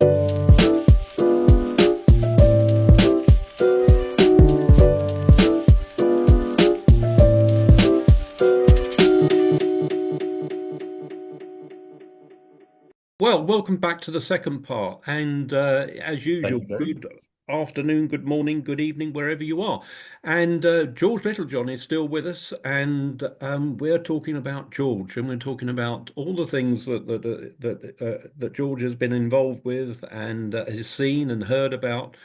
Well, welcome back to the second part. And as usual, Thank you, Gary. good afternoon, good morning, good evening, wherever you are. And George Littlejohn is still with us, and we're talking about George, and we're talking about all the things that George has been involved with and has seen and heard about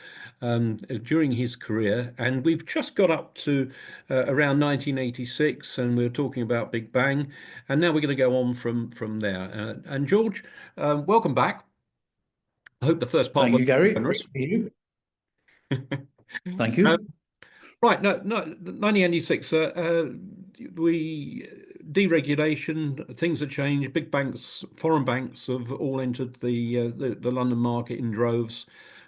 during his career. And we've just got up to around 1986, and we're talking about Big Bang, and now we're going to go on from there. And George. Welcome back. I hope the first part Thank was you, Gary. Great generous. to meet you. Thank Uh, you. right, no, 1986. We deregulation, things have changed. Big banks, foreign banks have all entered the London market in droves.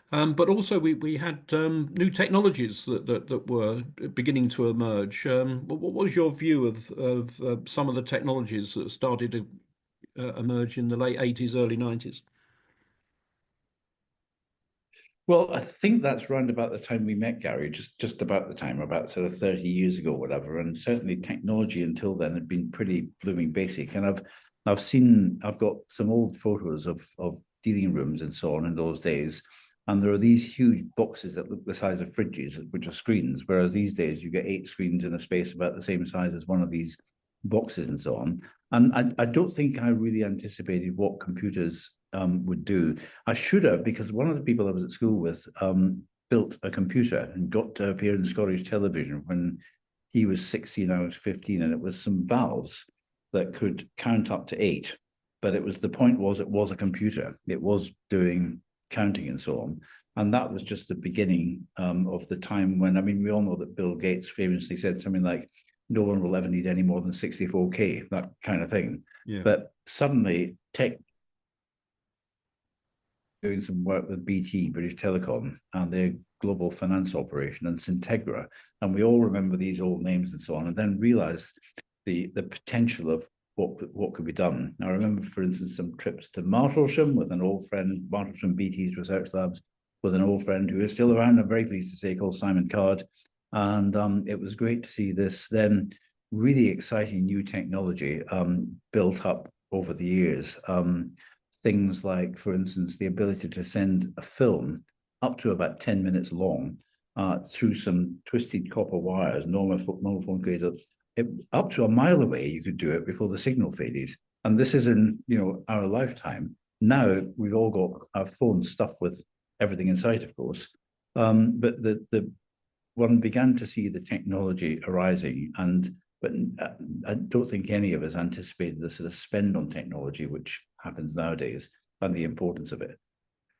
But also we had new technologies that were beginning to emerge. What was your view of some of the technologies that started to emerge in the late 80s, early 90s? Well, I think that's round about the time we met, Gary, just about the time, about sort of 30 years ago, whatever. And certainly technology until then had been pretty blooming basic. And I've got some old photos of dealing rooms and so on in those days. And there are these huge boxes that look the size of fridges, which are screens, whereas these days you get 8 screens in a space about the same size as one of these boxes and so on. And I don't think I really anticipated what computers would do. I should have, because one of the people I was at school with built a computer and got to appear in Scottish television when he was 16, I was 15, and it was some valves that could count up to 8. But the point was it was a computer. It was doing counting and so on. And that was just the beginning of the time when, I mean, we all know that Bill Gates famously said something like, no one will ever need any more than 64K, that kind of thing. Yeah. But suddenly tech doing some work with BT, British Telecom, and their global finance operation, and Syntegra. And we all remember these old names and so on, and then realized the potential of what could be done. I remember, for instance, some trips to Martlesham with an old friend, Martlesham BT's research labs, with an old friend who is still around, I'm very pleased to say, called Simon Card. And it was great to see this then really exciting new technology built up over the years. Things like, for instance, the ability to send a film up to about 10 minutes long through some twisted copper wires, normal phone cables, up to a mile away, you could do it before the signal faded. And this is in our lifetime. Now we've all got our phones stuffed with everything inside, of course. But the one began to see the technology arising, but I don't think any of us anticipated the sort of spend on technology which happens nowadays and the importance of it.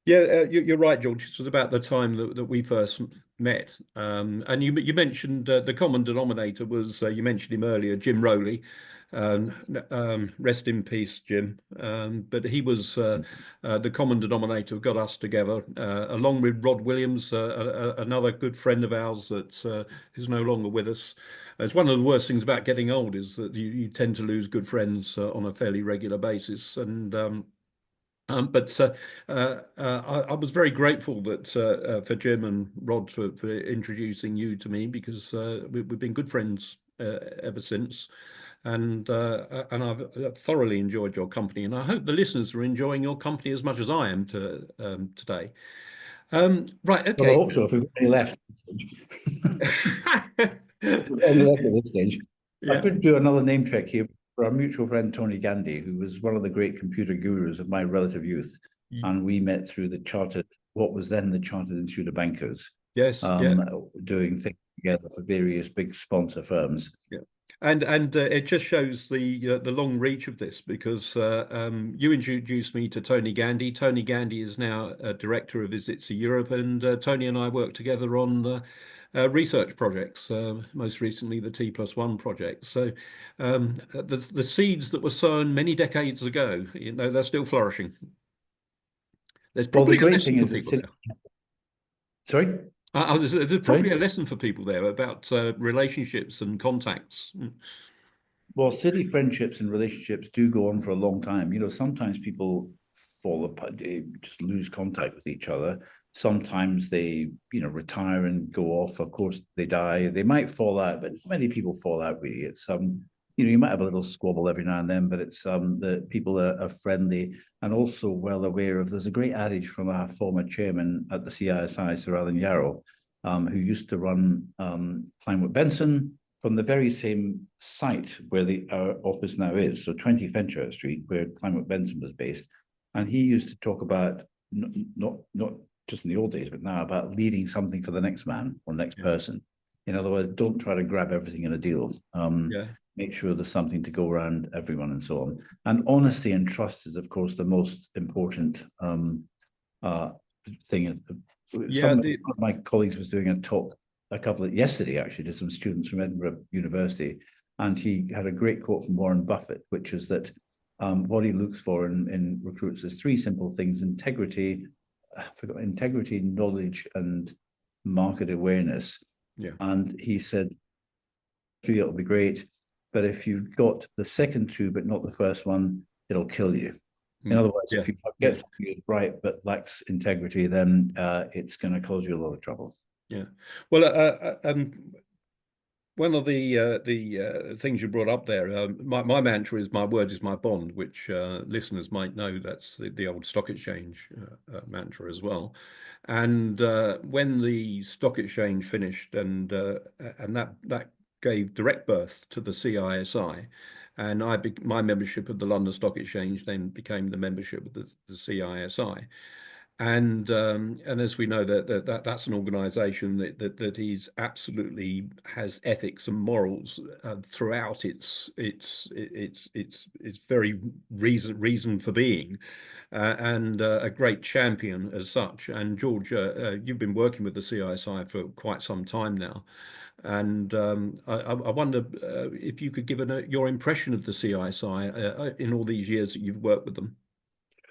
Yeah, you're right, George. This was about the time that we first met. And you mentioned the common denominator was, you mentioned him earlier, Jim Rowley. Rest in peace, Jim. But he was the common denominator who got us together, along with Rod Williams, another good friend of ours that is no longer with us. It's one of the worst things about getting old is that you tend to lose good friends on a fairly regular basis. And but I was very grateful that for Jim and Rod for introducing you to me, because we've been good friends ever since, and I've thoroughly enjoyed your company, and I hope the listeners are enjoying your company as much as I am today. Right, Well, I okay. hope so. If we've got any left, any left at this stage, I Yeah. could do another name check here for our mutual friend Tony Gandy, who was one of the great computer gurus of my relative youth, and we met through what was then the Chartered Institute of Bankers, Yes. Yeah. doing things together for various big sponsor firms. Yeah. And it just shows the long reach of this, because you introduced me to Tony Gandy. Tony Gandy is now a director of ISITC Europe, and Tony and I work together on research projects, most recently the T+1 project. So the seeds that were sown many decades ago, they're still flourishing. There's Well, the probably a great lesson thing for is that people there. sorry, There's probably sorry. a lesson for people there about relationships and contacts. Well, city friendships and relationships do go on for a long time. Sometimes people fall apart, they just lose contact with each other. Sometimes they, retire and go off. Of course, they die. They might fall out, but many people fall out. Really, it's you might have a little squabble every now and then, but it's the people are friendly and also well aware of. There's a great adage from our former chairman at the CISI, Sir Alan Yarrow, who used to run Kleinwood Benson from the very same site where our office now is, so 20 Fenchurch Street, where Kleinwood Benson was based. And he used to talk about, not just in the old days, but now, about leaving something for the next man or next person. In other words, don't try to grab everything in a deal. Make sure there's something to go around everyone and so on. And honesty and trust is, of course, the most important thing. One of my colleagues was doing a talk yesterday, actually, to some students from Edinburgh University, and he had a great quote from Warren Buffett, which is that what he looks for in recruits is three simple things: integrity, knowledge, and market awareness. And he said, it'll be great, but if you've got the second two but not the first one, it'll kill you. In other words, if you get something right but lacks integrity, then it's going to cause you a lot of trouble. Well, one of the things you brought up there, my mantra is "my word is my bond," which listeners might know. That's the old stock exchange mantra as well. And when the stock exchange finished, and that gave direct birth to the CISI, and my membership of the London Stock Exchange then became the membership of the CISI. And as we know, that's an organisation that is absolutely has ethics and morals throughout its very reason for being, and a great champion as such. And George, you've been working with the CISI for quite some time now, and I wonder if you could give your impression of the CISI in all these years that you've worked with them.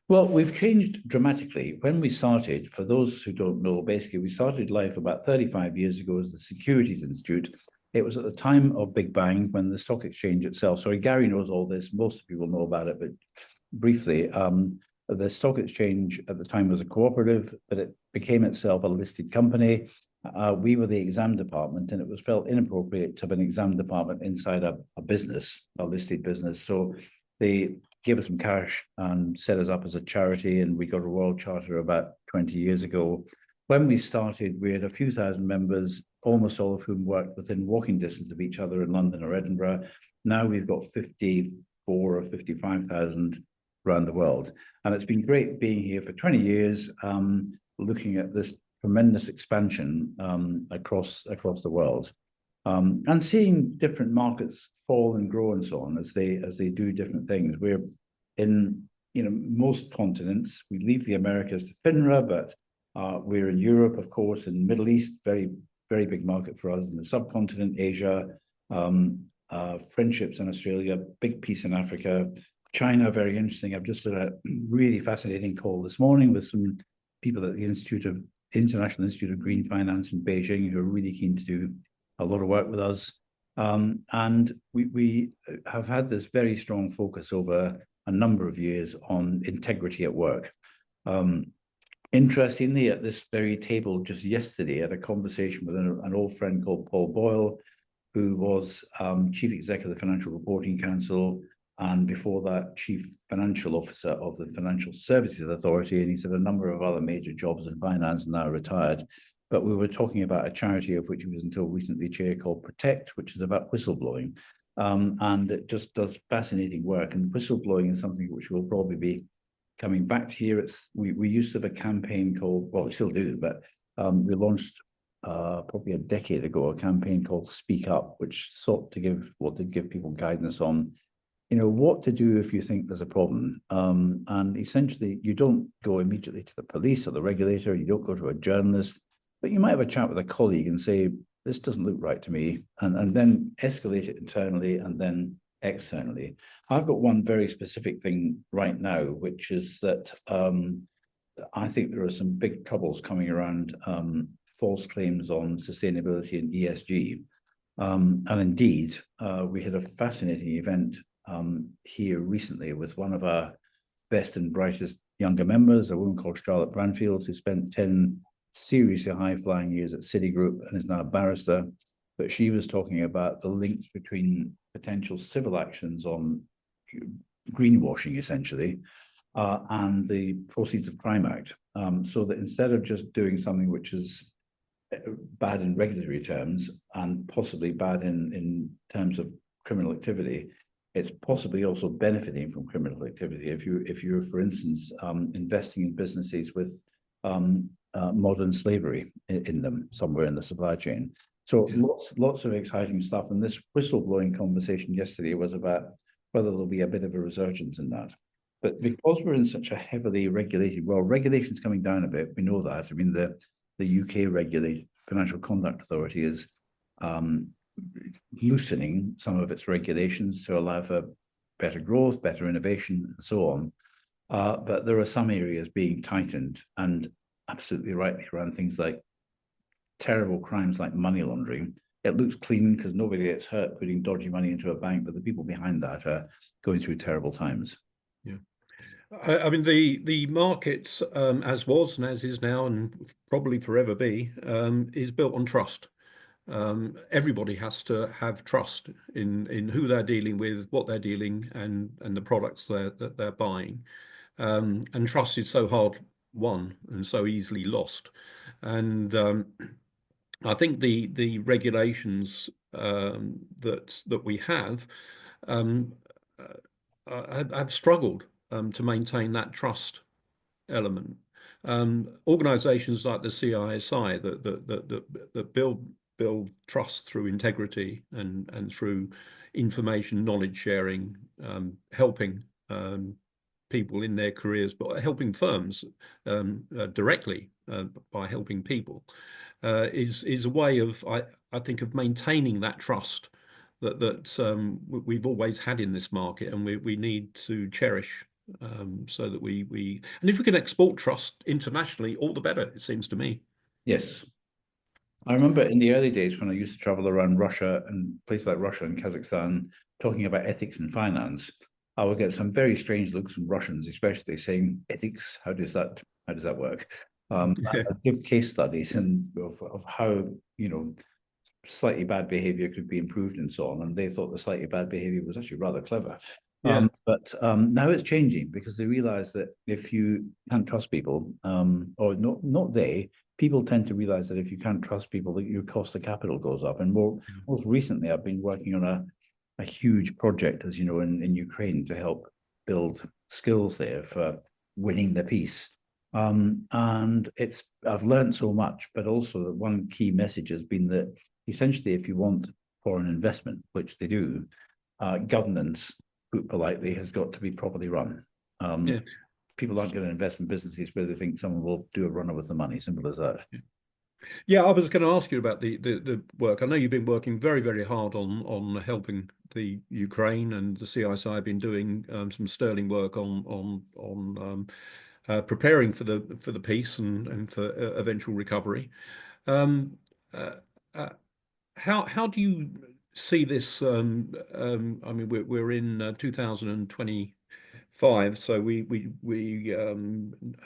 Well, we've changed dramatically. When we started, for those who don't know, basically we started life about 35 years ago as the Securities Institute. It was at the time of Big Bang when the stock exchange itself, sorry, Gary knows all this, most people know about it, but briefly, the stock exchange at the time was a cooperative, but it became itself a listed company. We were the exam department, and it was felt inappropriate to have an exam department inside a business, a listed business. So they gave us some cash and set us up as a charity, and we got a Royal Charter about 20 years ago. When we started, we had a few thousand members, almost all of whom worked within walking distance of each other in London or Edinburgh. Now we've got 54 or 55,000 around the world. And it's been great being here for 20 years, looking at this tremendous expansion across the world. And seeing different markets fall and grow and so on as they do different things. We're in most continents. We leave the Americas to FINRA, but we're in Europe, of course, in the Middle East, very, very big market for us, in the subcontinent, Asia, friendships in Australia, big piece in Africa, China, very interesting. I've just had a really fascinating call this morning with some people at the International Institute of Green Finance in Beijing who are really keen to do a lot of work with us. And we have had this very strong focus over a number of years on integrity at work. Interestingly, at this very table just yesterday, I had a conversation with an old friend called Paul Boyle, who was Chief Executive of the Financial Reporting Council, and before that, Chief Financial Officer of the Financial Services Authority. And he said a number of other major jobs in finance, and now retired. But we were talking about a charity of which he was until recently chair called Protect, which is about whistleblowing. And it just does fascinating work. And whistleblowing is something which will probably be coming back to here. We used to have a campaign called, well, we still do, but we launched probably a decade ago, a campaign called Speak Up, which sought to give people guidance on, what to do if you think there's a problem. And essentially, you don't go immediately to the police or the regulator, you don't go to a journalist, but you might have a chat with a colleague and say, this doesn't look right to me, and then escalate it internally and then externally. I've got one very specific thing right now, which is that I think there are some big troubles coming around false claims on sustainability and ESG. And indeed, we had a fascinating event here recently with one of our best and brightest younger members, a woman called Charlotte Branfield, who spent 10 seriously high-flying years at Citigroup and is now a barrister. But she was talking about the links between potential civil actions on greenwashing, essentially, and the Proceeds of Crime Act. So that instead of just doing something which is bad in regulatory terms and possibly bad in terms of criminal activity, it's possibly also benefiting from criminal activity. If you're, for instance, investing in businesses with modern slavery in them somewhere in the supply chain. So lots of exciting stuff. And this whistleblowing conversation yesterday was about whether there'll be a bit of a resurgence in that. But because we're in such a heavily regulated world, regulation's coming down a bit. We know that. I mean, the UK regulated Financial Conduct Authority is loosening some of its regulations to allow for better growth, better innovation, and so on. But there are some areas being tightened, and absolutely rightly, around things like terrible crimes like money laundering. It looks clean because nobody gets hurt putting dodgy money into a bank, but the people behind that are going through terrible times. Yeah. I mean, the market, as was and as is now and probably forever be, is built on trust. Everybody has to have trust in who they're dealing with, what they're dealing, and the products that they're buying. And trust is so hard won and so easily lost. And I think the regulations that we have have struggled to maintain that trust element. Organisations like the CISI that build trust through integrity and through information, knowledge sharing, helping people in their careers, but helping firms directly by helping people, is a way of, I think, of maintaining that trust that we've always had in this market, and we need to cherish, so that and if we can export trust internationally, all the better, it seems to me. Yes. I remember in the early days when I used to travel around Russia and places like Russia and Kazakhstan, talking about ethics and finance, I would get some very strange looks from Russians, especially saying, ethics, how does that work? I give case studies of how, slightly bad behavior could be improved and so on. And they thought the slightly bad behavior was actually rather clever. Yeah. But now it's changing because they realize that if you can't trust people, or not they, people tend to realize that if you can't trust people, that your cost of capital goes up. And most recently, I've been working on a huge project, as you know, in Ukraine to help build skills there for winning the peace. And I've learned so much, but also one key message has been that essentially, if you want foreign investment, which they do, governance, put politely, has got to be properly run. People aren't going to invest in businesses where they think someone will do a runner with the money. Simple as that. Yeah, I was going to ask you about the work. I know you've been working very, very hard on helping the Ukraine, and the CISI have been doing some sterling work on preparing for the peace and for eventual recovery. How do you see this? I mean, we're in 2025, so we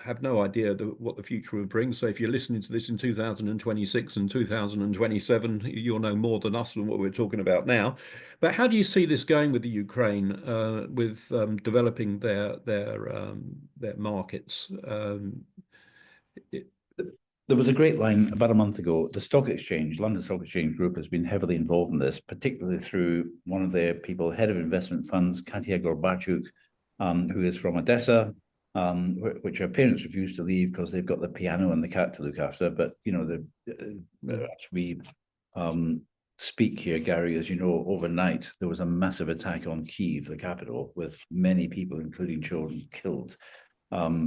have no idea what the future will bring. So if you're listening to this in 2026 and 2027, you'll know more than us than what we're talking about now. But how do you see this going with the Ukraine, with developing their markets? There was a great line about a month ago. The stock exchange, London Stock Exchange Group, has been heavily involved in this, particularly through one of their people, head of investment funds, Katya Gorbachuk, who is from Odessa, which her parents refused to leave because they've got the piano and the cat to look after. But, as we speak here, Gary, as you know, overnight, there was a massive attack on Kyiv, the capital, with many people, including children, killed. A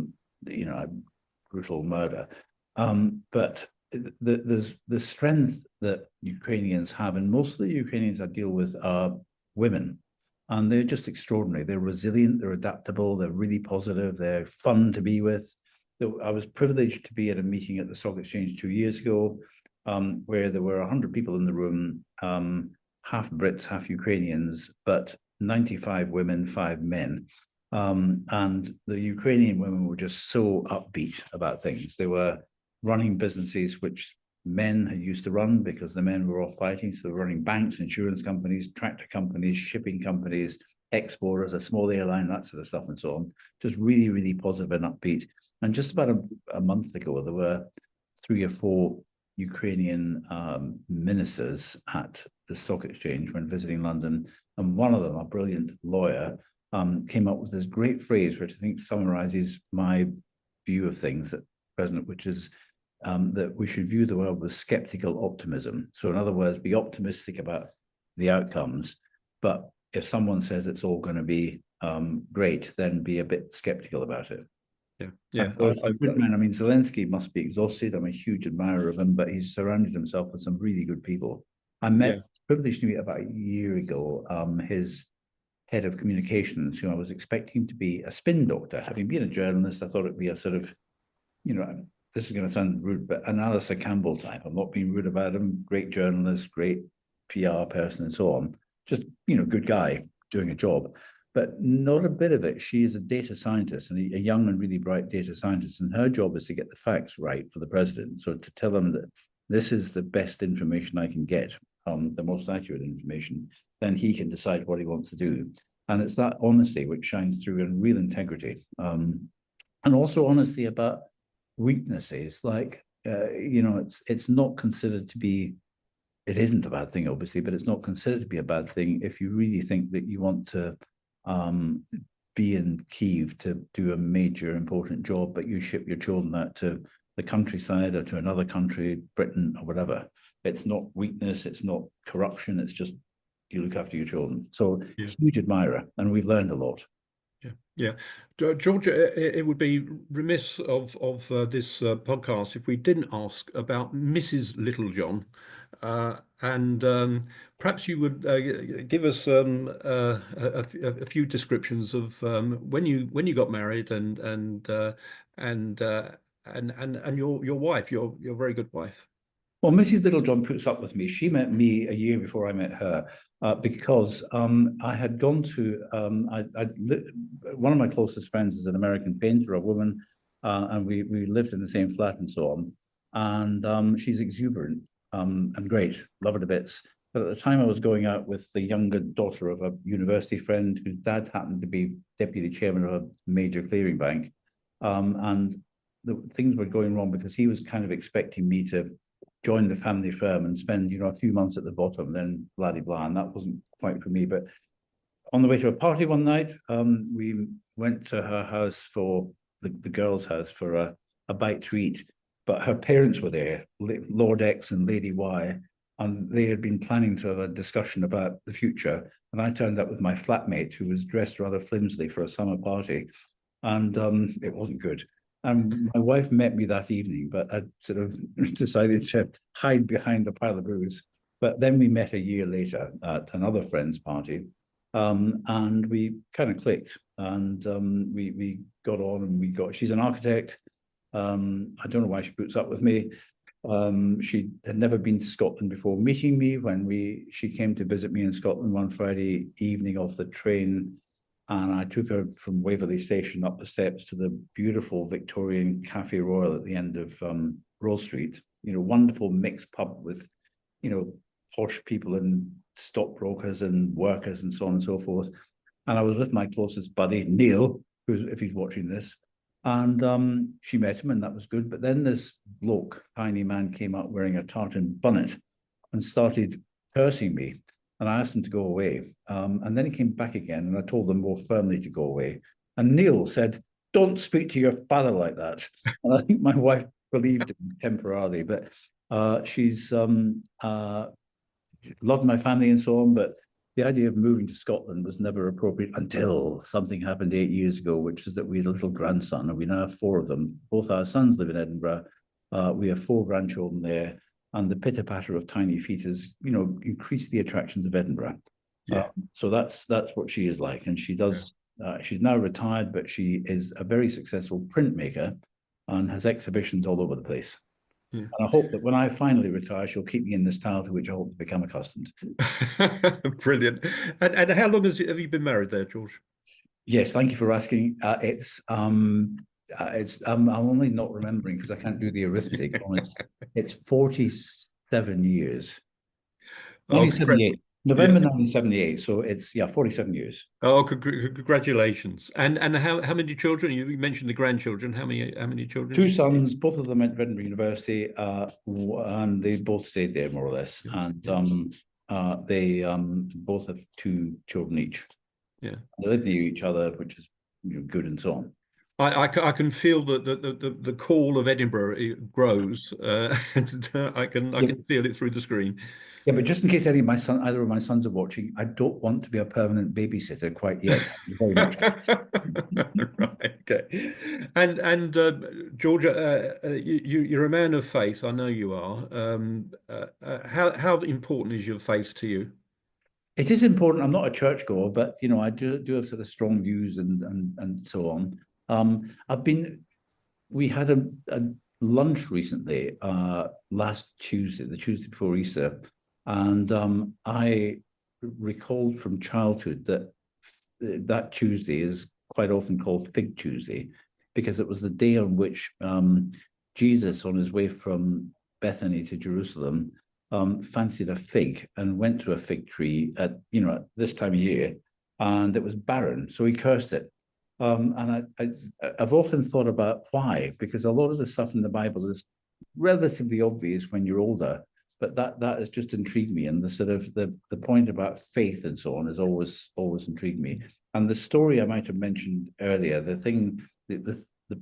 brutal murder. But there's the strength that Ukrainians have, and most of the Ukrainians I deal with are women, and they're just extraordinary. They're resilient, they're adaptable, they're really positive, they're fun to be with. So I was privileged to be at a meeting at the Stock Exchange 2 years ago, where there were 100 people in the room, half Brits, half Ukrainians, but 95 women, 5 men. And the Ukrainian women were just so upbeat about things. They were running businesses which men had used to run because the men were all fighting. So they were running banks, insurance companies, tractor companies, shipping companies, exporters, a small airline, that sort of stuff, and so on. Just really, really positive and upbeat. And just about a month ago, there were 3 or 4 Ukrainian ministers at the stock exchange when visiting London. And one of them, a brilliant lawyer, came up with this great phrase, which I think summarizes my view of things at present, which is that we should view the world with skeptical optimism. So in other words, be optimistic about the outcomes, but if someone says it's all going to be great, then be a bit skeptical about it. Yeah, yeah. Good man. I mean, Zelensky must be exhausted. I'm a huge admirer of him, but he's surrounded himself with some really good people. I met, privileged to meet about a year ago, his head of communications, who I was expecting to be a spin doctor. Having been a journalist, I thought it'd be a sort of, this is going to sound rude, but an Alistair Campbell type. I'm not being rude about him. Great journalist, great PR person, and so on. Just, good guy doing a job, but not a bit of it. She is a data scientist, and a young and really bright data scientist, and her job is to get the facts right for the president. So to tell him that this is the best information I can get, the most accurate information, then he can decide what he wants to do. And it's that honesty which shines through, and real integrity, and also honesty about weaknesses. Like, it's not considered to be, it isn't a bad thing, obviously, but it's not considered to be a bad thing if you really think that you want to be in Kyiv to do a major important job, but you ship your children out to the countryside or to another country, Britain or whatever. It's not weakness, it's not corruption, it's just you look after your children. So huge admirer, and we've learned a lot. Yeah. George, it would be remiss of this podcast if we didn't ask about Mrs. Littlejohn, and perhaps you would give us a few descriptions of when you got married and your wife, your very good wife. Well, Mrs. Littlejohn puts up with me. She met me a year before I met her because I had gone to, one of my closest friends is an American painter, a woman, and we lived in the same flat and so on. And she's exuberant and great, love her to bits. But at the time I was going out with the younger daughter of a university friend whose dad happened to be deputy chairman of a major clearing bank. And things were going wrong because he was kind of expecting me to join the family firm and spend, a few months at the bottom, then blah-de-blah, and that wasn't quite for me. But on the way to a party one night, we went to her house for the girls' house for a bite to eat, but her parents were there, Lord X and Lady Y, and they had been planning to have a discussion about the future, and I turned up with my flatmate, who was dressed rather flimsily for a summer party, and it wasn't good. And my wife met me that evening, but I sort of decided to hide behind the pile of booze. But then we met a year later at another friend's party, and we kind of clicked, and we got on, and she's an architect. I don't know why she puts up with me. She had never been to Scotland before meeting me. When she came to visit me in Scotland one Friday evening off the train, and I took her from Waverley Station up the steps to the beautiful Victorian Cafe Royal at the end of Roll Street. Wonderful mixed pub with, posh people and stockbrokers and workers and so on and so forth. And I was with my closest buddy, Neil, who's, if he's watching this, and she met him, and that was good. But then this bloke, tiny man, came out wearing a tartan bonnet and started cursing me. And I asked him to go away. And then he came back again, and I told them more firmly to go away. And Neil said, "Don't speak to your father like that." And I think my wife believed him temporarily, but she's loved my family and so on. But the idea of moving to Scotland was never appropriate until something happened 8 years ago, which is that we had a little grandson, and we now have 4 of them. Both our sons live in Edinburgh. We have 4 grandchildren there. And the pitter-patter of tiny feet has, increased the attractions of Edinburgh. Yeah. So that's what she is like. And she does, she's now retired, but she is a very successful printmaker and has exhibitions all over the place. Yeah. And I hope that when I finally retire, she'll keep me in this style to which I hope to become accustomed. Brilliant. And how long have you been married there, George? Yes, thank you for asking. I'm only not remembering because I can't do the arithmetic on it. It's 47 years. Oh, 1978, yeah. November 1978. So it's, yeah, 47 years. Oh, congratulations. And how many children? You mentioned the grandchildren. How many Two children? sons, both of them at Edinburgh University, and they both stayed there more or less. Yeah. And Yeah. they both have two children each. Yeah. They live near each other, which is, good and so on. I can feel that the call of Edinburgh it grows, and I Yeah, can feel it through the screen. yeah, but just in case either of my sons are watching, I don't want to be a permanent babysitter quite yet. Thank you very much, guys. Right. Okay. And Georgia, you're a man of faith. I know you are. How important is your faith to you? It is important. I'm not a churchgoer, but I do have sort of strong views and so on. I've been. We had a lunch recently, last Tuesday, the Tuesday before Easter, and I recalled from childhood that that Tuesday is quite often called Fig Tuesday because it was the day on which Jesus, on his way from Bethany to Jerusalem, fancied a fig and went to a fig tree at this time of year, and it was barren, so he cursed it. And I've often thought about why, because a lot of the stuff in the Bible is relatively obvious when you're older, but that has just intrigued me. And the sort of the point about faith and so on has always intrigued me. And the story I might have mentioned earlier, the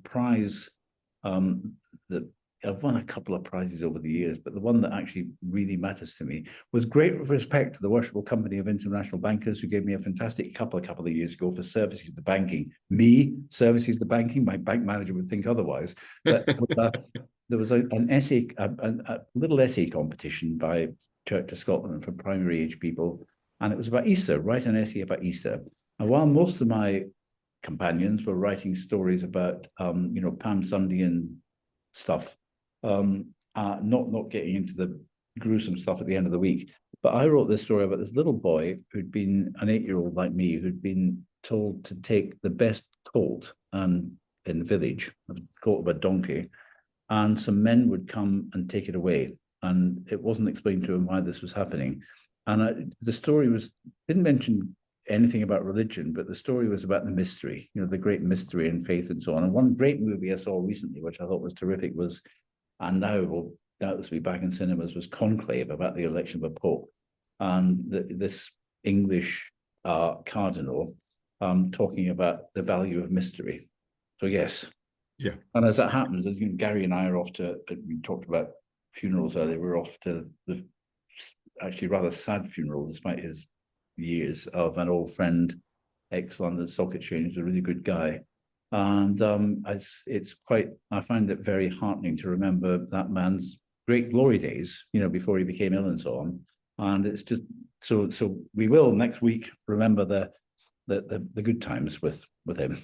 prize that I've won a couple of prizes over the years, but the one that actually really matters to me was great respect to the Worshipful Company of International Bankers, who gave me a fantastic couple of years ago for services to banking. Me, services to banking, my bank manager would think otherwise. But there was an essay, a little essay competition by Church of Scotland for primary age people, and it was about Easter. Write an essay about Easter. And while most of my companions were writing stories about, Palm Sunday and stuff, not getting into the gruesome stuff at the end of the week. But I wrote this story about this little boy who'd been an 8-year-old like me, who'd been told to take the best colt in the village, a colt of a donkey, and some men would come and take it away. And it wasn't explained to him why this was happening. And the story didn't mention anything about religion, but the story was about the mystery, the great mystery and faith and so on. And one great movie I saw recently, which I thought was terrific, and now will doubtless be back in cinemas, was Conclave, about the election of a pope. And this English cardinal talking about the value of mystery. So yes. Yeah. And as that happens, as Gary and I are off to, we talked about funerals earlier, we're off to the actually rather sad funeral, despite his years, of an old friend, ex-London Stock Exchange, a really good guy. And it's quite, I find it very heartening to remember that man's great glory days, before he became ill and so on. And it's just, so we will next week remember the good times with him.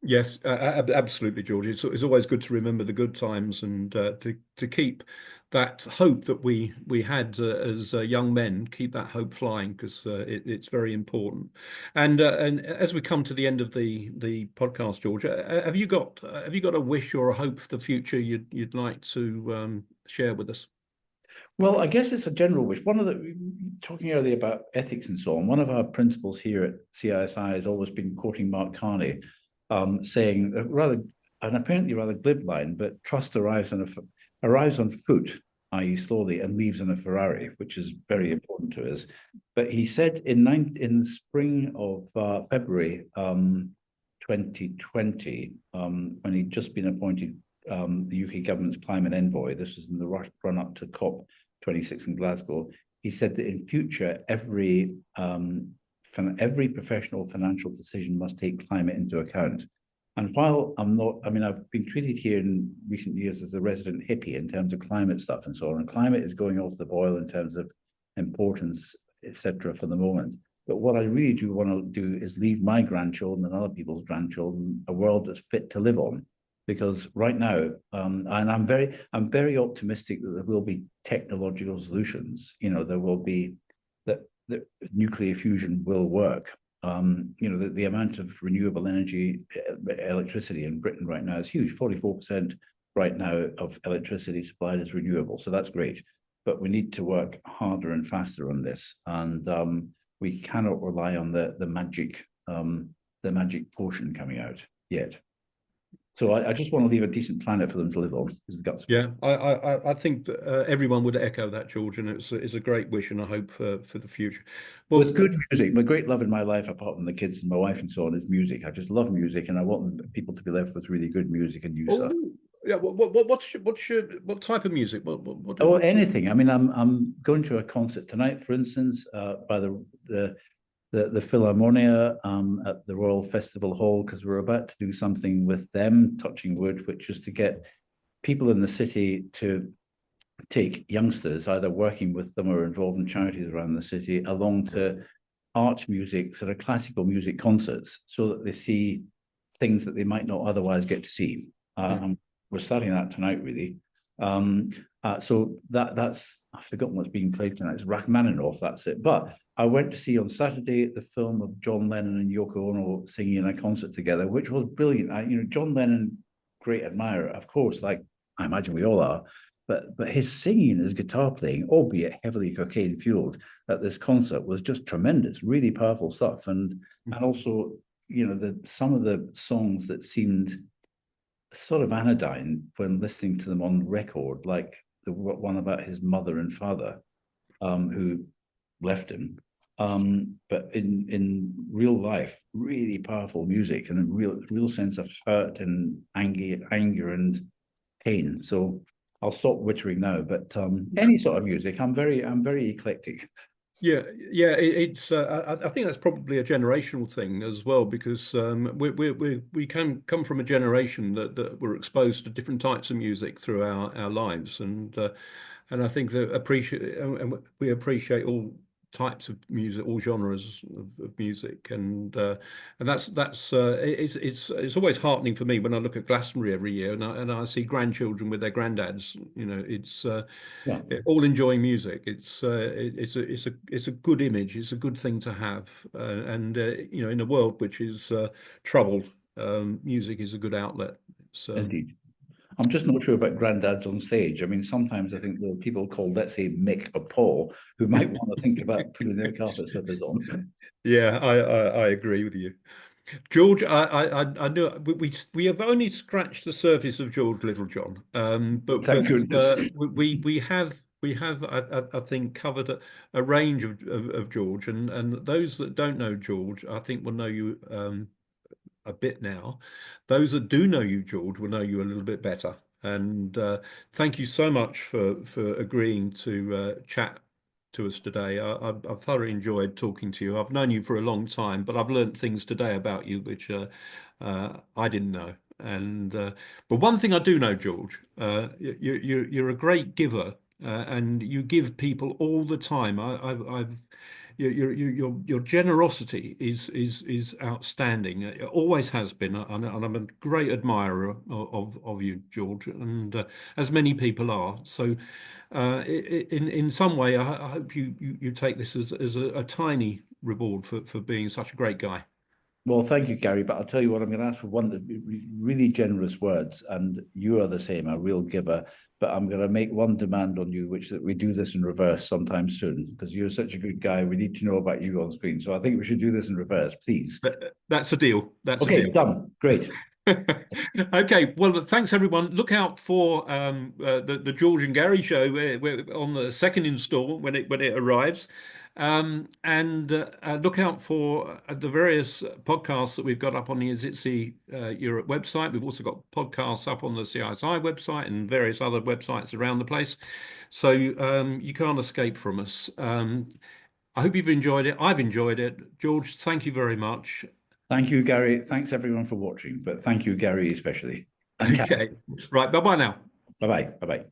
Yes, absolutely, George. It's always good to remember the good times and to keep that hope that we had as young men, keep that hope flying because it's very important. And as we come to the end of the podcast, George, have you got a wish or a hope for the future you'd like to share with us? Well, I guess it's a general wish. Talking earlier about ethics and so on, one of our principals here at CISI has always been quoting Mark Carney, saying an apparently rather glib line, but trust arrives on foot, i.e. slowly, and leaves in a Ferrari, which is very important to us. But he said in the spring of February 2020, when he'd just been appointed the UK government's climate envoy, this was in the run up to COP26 in Glasgow, he said that in future, every professional financial decision must take climate into account. And while I've been treated here in recent years as a resident hippie in terms of climate stuff and so on, and climate is going off the boil in terms of importance, etc. for the moment. But what I really do want to do is leave my grandchildren and other people's grandchildren a world that's fit to live on. Because right now, and I'm very optimistic that there will be technological solutions. There will be that nuclear fusion will work. The amount of renewable energy, electricity in Britain right now is huge. 44% right now of electricity supplied is renewable. So that's great. But we need to work harder and faster on this. And we cannot rely on the magic potion coming out yet. So I just want to leave a decent planet for them to live on. Yeah, I think that, everyone would echo that, George, and it's a great wish and a hope for the future. Well, it's good music. My great love in my life, apart from the kids and my wife and so on, is music. I just love music, and I want people to be left with really good music and new stuff. Yeah, what type of music? Oh, anything. I mean, I'm going to a concert tonight, for instance, by the Philharmonia at the Royal Festival Hall, because we're about to do something with them, touching wood, which is to get people in the city to take youngsters, either working with them or involved in charities around the city, along to art music, sort of classical music concerts, so that they see things that they might not otherwise get to see. And we're starting that tonight, really. So that's, I've forgotten what's being played tonight. It's Rachmaninoff, that's it. But I went to see on Saturday the film of John Lennon and Yoko Ono singing in a concert together, which was brilliant. John Lennon, great admirer, of course, like I imagine we all are. But his singing and his guitar playing, albeit heavily cocaine fueled, at this concert was just tremendous, really powerful stuff. And also, some of the songs that seemed sort of anodyne when listening to them on record, like the one about his mother and father, who left him. But in real life, really powerful music and a real sense of hurt and anger and pain. So I'll stop wittering now, but any sort of music, I'm very eclectic. Yeah, it's. I think that's probably a generational thing as well, because we can come from a generation that were exposed to different types of music through our lives, and I think that we appreciate all types of music, all genres of music, and that's it's always heartening for me when I look at Glastonbury every year and I see grandchildren with their granddads. It's all enjoying music. It's a good image. It's a good thing to have, and in a world which is troubled, music is a good outlet. Indeed. I'm just not sure about granddads on stage. I mean, sometimes I think there are people called, let's say, Mick or Paul, who might want to think about putting their carpet slippers on. Yeah, I agree with you, George. I know we have only scratched the surface of George Littlejohn, but Thank goodness. we have I think covered a range of George, and those that don't know George, I think will know you a bit now. Those that do know you, George, will know you a little bit better. And thank you so much for agreeing to chat to us today. I've thoroughly enjoyed talking to you. I've known you for a long time, but I've learned things today about you which I didn't know. And but one thing I do know, George, you're a great giver, and you give people all the time. Your generosity is outstanding. It always has been, and I'm a great admirer of you, George, and as many people are. So, in some way, I hope you take this as a tiny reward for being such a great guy. Well, thank you, Gary. But I'll tell you what, I'm going to ask for one really generous words, and you are the same, a real giver. But I'm going to make one demand on you, which that we do this in reverse sometime soon, because you're such a good guy. We need to know about you on screen. So I think we should do this in reverse, please. That's a deal. That's okay. A deal. Done. Great. Okay, well, thanks everyone. Look out for the George and Gary show on the second install when it arrives, and look out for the various podcasts that we've got up on the ISITC Europe website. We've also got podcasts up on the CISI website and various other websites around the place, so you can't escape from us. I hope you've enjoyed it. I've enjoyed it. George, thank you very much. Thank you, Gary. Thanks everyone for watching, but thank you, Gary, especially. Okay. Right. Bye-bye now. Bye-bye. Bye-bye.